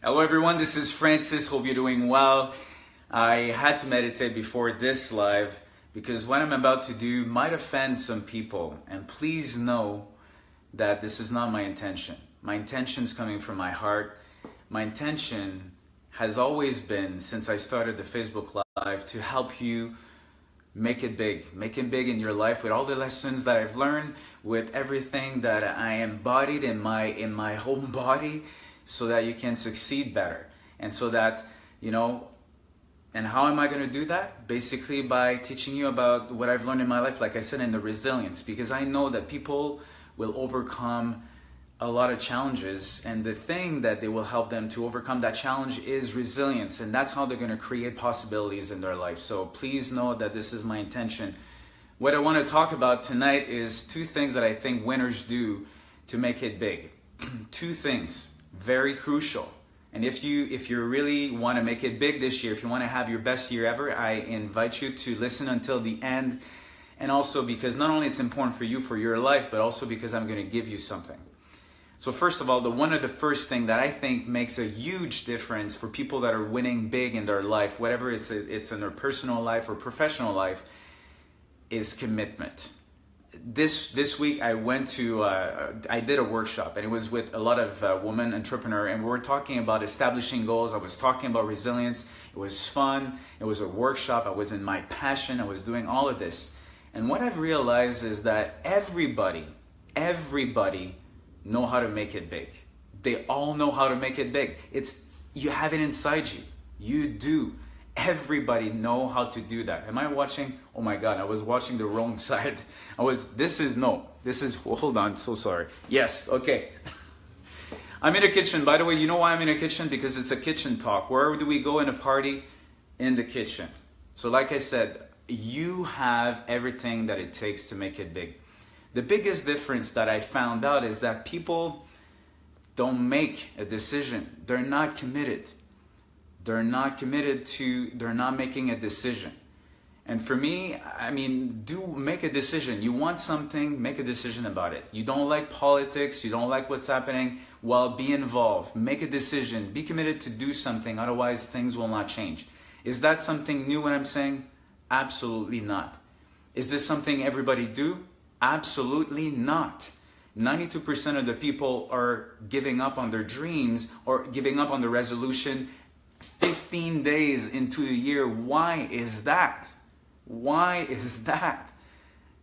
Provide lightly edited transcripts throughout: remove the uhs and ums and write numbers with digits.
Hello everyone, this is Francis. Hope you're doing well. I had to meditate before this live because what I'm about to do might offend some people, and please know that this is not my intention. My intention is coming from my heart. My intention has always been, since I started the Facebook Live, to help you make it big in your life with all the lessons that I've learned, with everything that I embodied in my home body, so that you can succeed better. And so that, and how am I going to do that? Basically by teaching you about what I've learned in my life, like I said, in the resilience, because I know that people will overcome a lot of challenges, and the thing that they will help them to overcome that challenge is resilience, and that's how they're going to create possibilities in their life. So please know that this is my intention. What I want to talk about tonight is two things that I think winners do to make it big. Two things, very crucial. And if you really want to make it big this year, if you want to have your best year ever, I invite you to listen until the end. And also because not only it's important for you, for your life, but also because I'm going to give you something. So first of all, one of the first thing that I think makes a huge difference for people that are winning big in their life, whatever it's in their personal life or professional life, is commitment. This week I went to, I did a workshop, and it was with a lot of women entrepreneurs, and we were talking about establishing goals. I was talking about resilience. It was fun. It was a workshop. I was in my passion. I was doing all of this. And what I've realized is that everybody know how to make it big. They all know how to make it big. You have it inside you. You do. Everybody know how to do that. Am I watching? Oh my God, I was watching the wrong side. Hold on, so sorry. Yes, okay. I'm in a kitchen. By the way, you know why I'm in a kitchen? Because it's a kitchen talk. Where do we go in a party? In the kitchen. So like I said, you have everything that it takes to make it big. The biggest difference that I found out is that people don't make a decision. They're not committed. They're not making a decision. And for me, do make a decision. You want something, make a decision about it. You don't like politics, you don't like what's happening, well, be involved. Make a decision. Be committed to do something, otherwise things will not change. Is that something new what I'm saying? Absolutely not. Is this something everybody do? Absolutely not. 92% of the people are giving up on their dreams or giving up on the resolution 15 days into the year. Why is that? Why is that?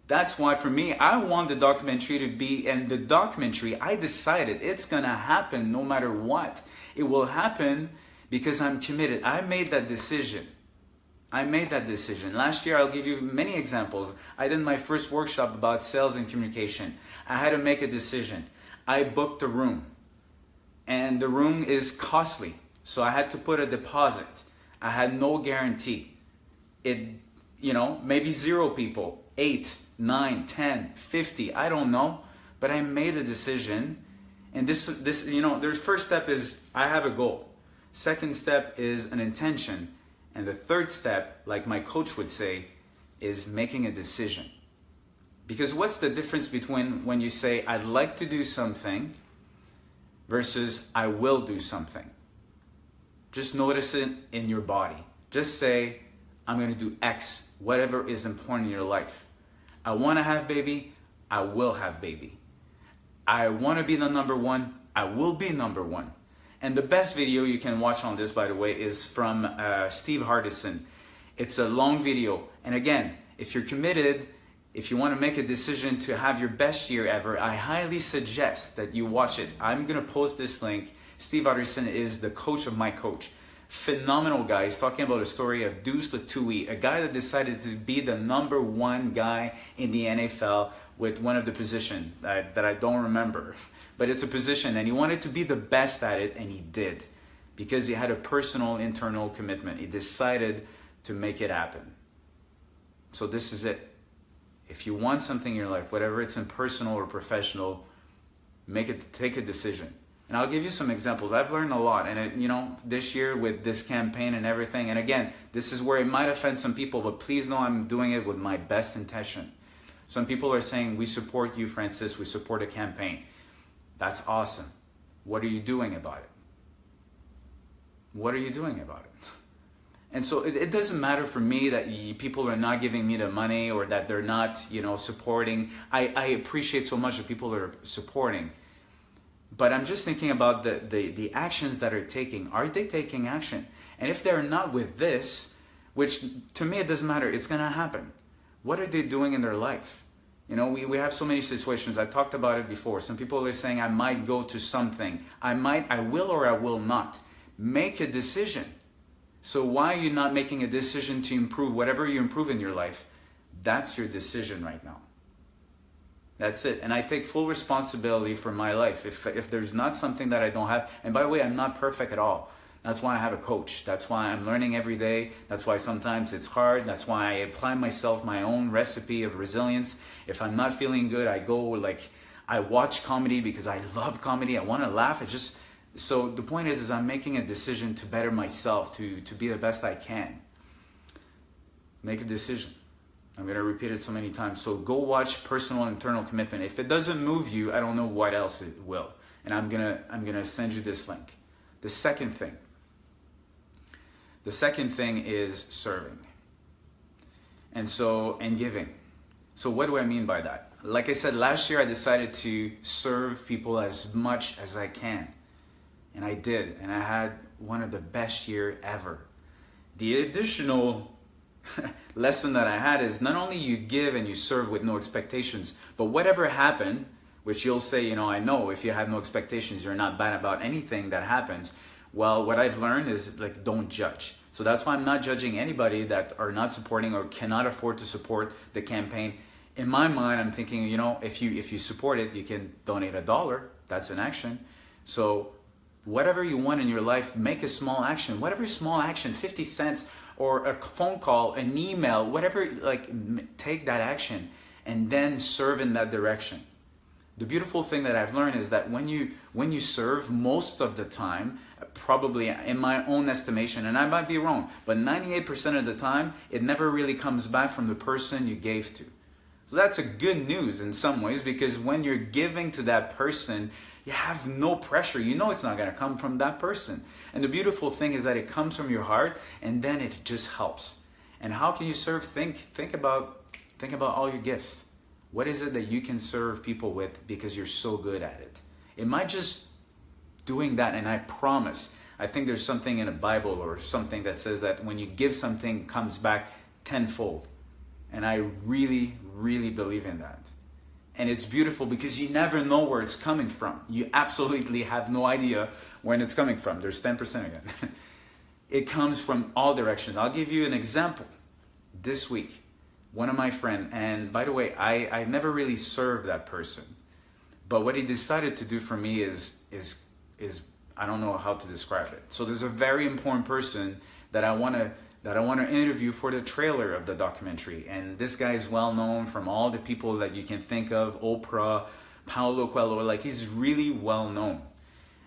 That's why for me, I want the documentary to be, and the documentary, I decided it's gonna happen no matter what. It will happen because I'm committed. I made that decision. Last year, I'll give you many examples. I did my first workshop about sales and communication. I had to make a decision. I booked a room, and the room is costly. So I had to put a deposit. I had no guarantee. Maybe 0 people, 8, 9, 10, 50, I don't know. But I made a decision. And their first step is I have a goal. Second step is an intention. And the third step, like my coach would say, is making a decision. Because what's the difference between when you say, I'd like to do something versus I will do something? Just notice it in your body. Just say, I'm going to do X, whatever is important in your life. I want to have baby, I will have baby. I want to be the number one, I will be number one. And the best video you can watch on this, by the way, is from Steve Hardison. It's a long video. And again, if you're committed, if you want to make a decision to have your best year ever, I highly suggest that you watch it. I'm going to post this link. Steve Hardison is the coach of my coach. Phenomenal guy. He's talking about a story of Deuce, Lutui, a guy that decided to be the number one guy in the NFL with one of the positions that I don't remember. But it's a position, and he wanted to be the best at it, and he did. Because he had a personal, internal commitment. He decided to make it happen. So this is it. If you want something in your life, whatever it's in personal or professional, take a decision. And I'll give you some examples. I've learned a lot. And this year with this campaign and everything, and again, this is where it might offend some people, but please know I'm doing it with my best intention. Some people are saying, we support you, Francis, we support a campaign. That's awesome. What are you doing about it? what are you doing about it? And so it doesn't matter for me that people are not giving me the money or that they're not, supporting. I appreciate so much that people are supporting. But I'm just thinking about the actions that are taking. Are they taking action? And if they're not with this, which to me it doesn't matter, it's going to happen. What are they doing in their life? We have so many situations. I talked about it before. Some people are saying, I might go to something. I will, or I will not. Make a decision. So why are you not making a decision to improve whatever you improve in your life? That's your decision right now. That's it. And I take full responsibility for my life. If there's not something that I don't have, and by the way, I'm not perfect at all. That's why I have a coach. That's why I'm learning every day. That's why sometimes it's hard. That's why I apply myself my own recipe of resilience. If I'm not feeling good, I watch comedy because I love comedy. I want to laugh. So the point is I'm making a decision to better myself, to be the best I can. Make a decision. I'm going to repeat it so many times. So go watch Personal and Internal Commitment. If it doesn't move you, I don't know what else it will. And I'm gonna send you this link. The second thing is serving. And giving. So what do I mean by that? Like I said, last year I decided to serve people as much as I can. And I did. And I had one of the best years ever. The additional lesson that I had is not only you give and you serve with no expectations, but whatever happened, which you'll say, I know if you have no expectations, you're not bad about anything that happens. Well, what I've learned is don't judge. So that's why I'm not judging anybody that are not supporting or cannot afford to support the campaign. In my mind, I'm thinking, if you support it, you can donate $1. That's an action. So whatever you want in your life, make a small action. Whatever small action, 50 cents or a phone call, an email, whatever, take that action and then serve in that direction. The beautiful thing that I've learned is that when you serve, most of the time, probably in my own estimation, and I might be wrong, but 98% of the time, it never really comes back from the person you gave to. So that's a good news in some ways, because when you're giving to that person, you have no pressure. It's not going to come from that person. And the beautiful thing is that it comes from your heart, and then it just helps. And how can you serve? Think about all your gifts. What is it that you can serve people with because you're so good at it? It might just doing that, and I promise, I think there's something in the Bible or something that says that when you give something, it comes back tenfold. And I really, really believe in that. And it's beautiful because you never know where it's coming from. You absolutely have no idea when it's coming from. There's 10% again. It comes from all directions. I'll give you an example. This week, one of my friends, and by the way, I never really served that person. But what he decided to do for me is I don't know how to describe it. So there's a very important person that I want to interview for the trailer of the documentary. And this guy is well known from all the people that you can think of, Oprah, Paulo Coelho, he's really well known.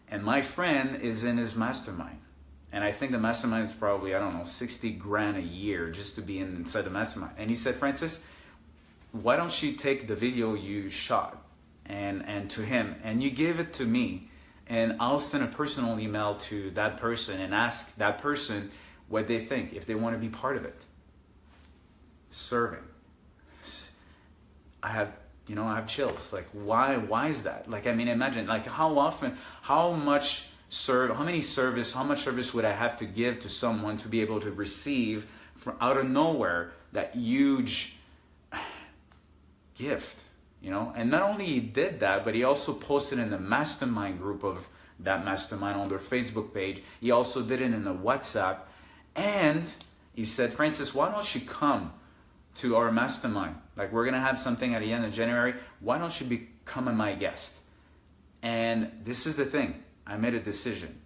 And my friend is in his mastermind. And I think the mastermind is probably, $60,000 a year just to be inside the mastermind. And he said, Francis, why don't you take the video you shot and to him, and you give it to me, and I'll send a personal email to that person and ask that person what they think, if they want to be part of it. Serving. I have chills. Why is that? Imagine, how much service would I have to give to someone to be able to receive from out of nowhere that huge gift, And not only he did that, but he also posted in the mastermind group of that mastermind on their Facebook page. He also did it in the WhatsApp. And he said, Francis, why don't you come to our mastermind? We're going to have something at the end of January. Why don't you become my guest? And this is the thing. I made a decision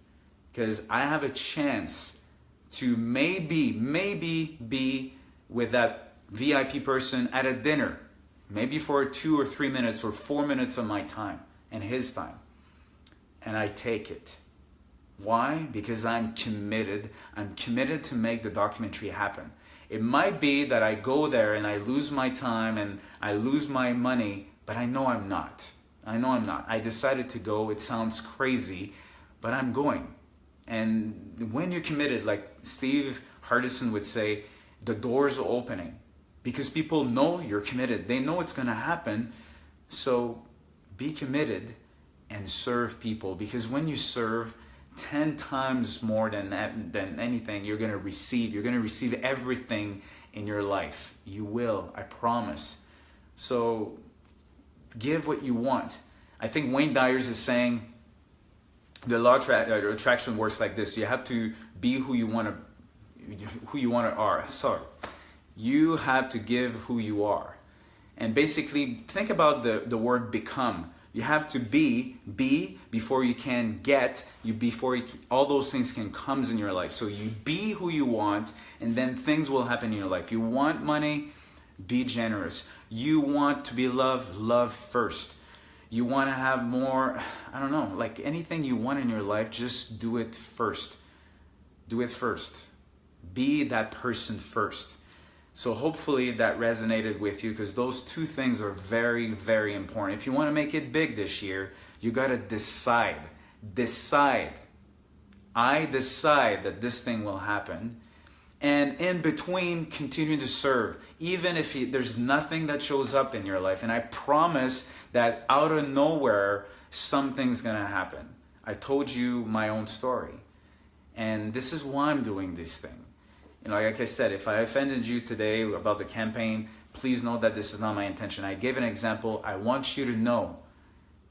because I have a chance to maybe be with that VIP person at a dinner, maybe for 2 or 3 minutes or 4 minutes of my time and his time. And I take it. Why? Because I'm committed. I'm committed to make the documentary happen. It might be that I go there and I lose my time and I lose my money, but I know I'm not. I decided to go. It sounds crazy, but I'm going. And when you're committed, like Steve Hardison would say, the doors are opening because people know you're committed. They know it's going to happen. So be committed and serve people, because when you serve 10 times more than anything, you're going to receive. You're going to receive everything in your life. You will, I promise. So give what you want. I think Wayne Dyers is saying the law of attraction works like this. You have to be who you want to are. Sorry. You have to give who you are. And basically, think about the word become. You have to be before you can get, all those things can come in your life. So you be who you want, and then things will happen in your life. You want money, be generous. You want to be loved, love first. You want to have more, I don't know, like anything you want in your life, just do it first. Do it first. Be that person first. So hopefully that resonated with you, because those two things are very, very important. If you want to make it big this year, you got to decide. Decide. I decide that this thing will happen. And in between, continue to serve. Even if there's nothing that shows up in your life. And I promise that out of nowhere, something's going to happen. I told you my own story. And this is why I'm doing this thing. You know, like I said, if I offended you today about the campaign, please know that this is not my intention. I gave an example. I want you to know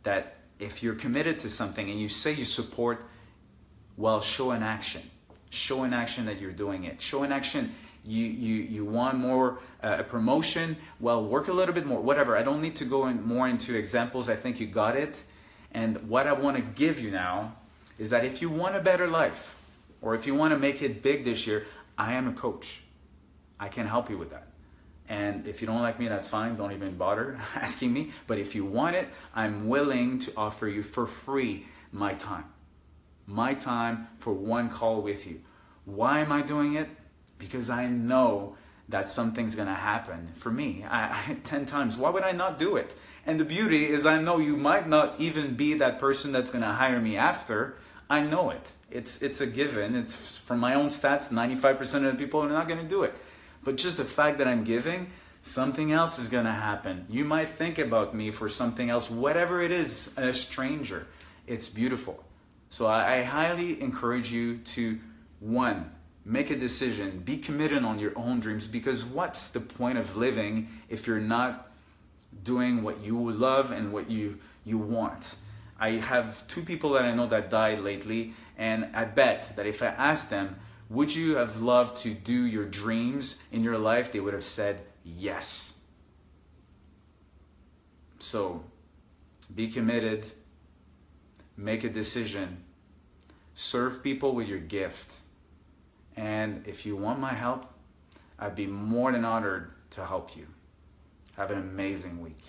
that if you're committed to something and you say you support, well, show an action. Show an action that you're doing it. Show an action. You want more a promotion, well, work a little bit more, whatever. I don't need to go more into examples. I think you got it. And what I want to give you now is that if you want a better life, or if you want to make it big this year, I am a coach. I can help you with that. And if you don't like me, that's fine. Don't even bother asking me. But if you want it, I'm willing to offer you for free my time. My time for one call with you. Why am I doing it? Because I know that something's going to happen for me. 10 times. Why would I not do it? And the beauty is I know you might not even be that person that's going to hire me after. I know it. It's a given. It's from my own stats, 95% of the people are not going to do it. But just the fact that I'm giving, something else is going to happen. You might think about me for something else, whatever it is, a stranger. It's beautiful. So I highly encourage you to, one, make a decision. Be committed on your own dreams, because what's the point of living if you're not doing what you love and what you want? I have 2 people that I know that died lately, and I bet that if I asked them, would you have loved to do your dreams in your life, they would have said yes. So, be committed, make a decision, serve people with your gift. And if you want my help, I'd be more than honored to help you. Have an amazing week.